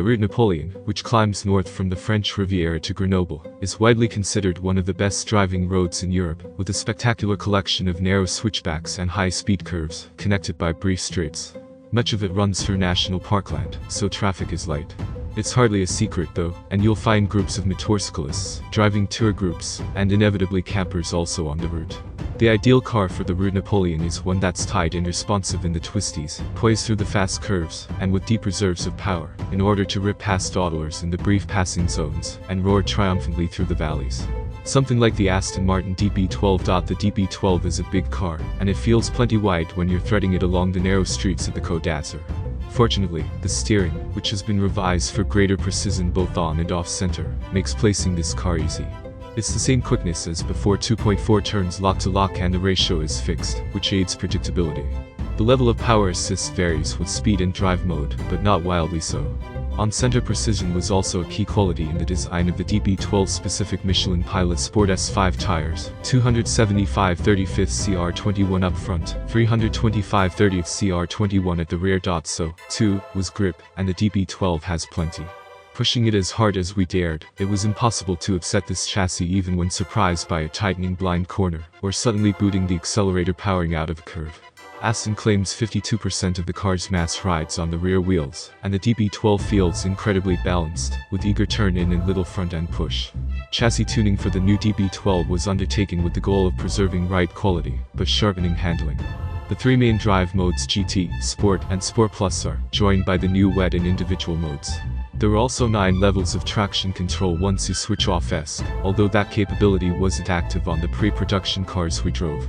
Route Napoléon, which climbs north from the French Riviera to Grenoble, is widely considered one of the best driving roads in Europe, with a spectacular collection of narrow switchbacks and high-speed curves, connected by brief straights. Much of it runs through national parkland, so traffic is light. It's hardly a secret though, and you'll find groups of motorcyclists, driving tour groups, and inevitably campers also on the route. The ideal car for the Route Napoléon is one that's tight and responsive in the twisties, poised through the fast curves, and with deep reserves of power, in order to rip past dawdlers in the brief passing zones, and roar triumphantly through the valleys. Something like the Aston Martin DB12. The DB12 is a big car, and it feels plenty wide when you're threading it along the narrow streets of the Côte d'Azur. Fortunately, the steering, which has been revised for greater precision both on and off-center, makes placing this car easy. It's the same quickness as before, 2.4 turns lock to lock, and the ratio is fixed, which aids predictability. The level of power assist varies with speed and drive mode, but not wildly so. On-center precision was also a key quality in the design of the DB12 specific Michelin Pilot Sport S5 tires, 275/35 CR21 up front, 325/30 CR21 at the rear. So, too, was grip, and the DB12 has plenty. Pushing it as hard as we dared, it was impossible to upset this chassis even when surprised by a tightening blind corner, or suddenly booting the accelerator powering out of a curve. Aston claims 52% of the car's mass rides on the rear wheels, and the DB12 feels incredibly balanced, with eager turn-in and little front-end push. Chassis tuning for the new DB12 was undertaken with the goal of preserving ride quality, but sharpening handling. The three main drive modes, GT, Sport, and Sport Plus, are joined by the new wet and individual modes. There were also 9 levels of traction control once you switch off ESC, although that capability wasn't active on the pre-production cars we drove.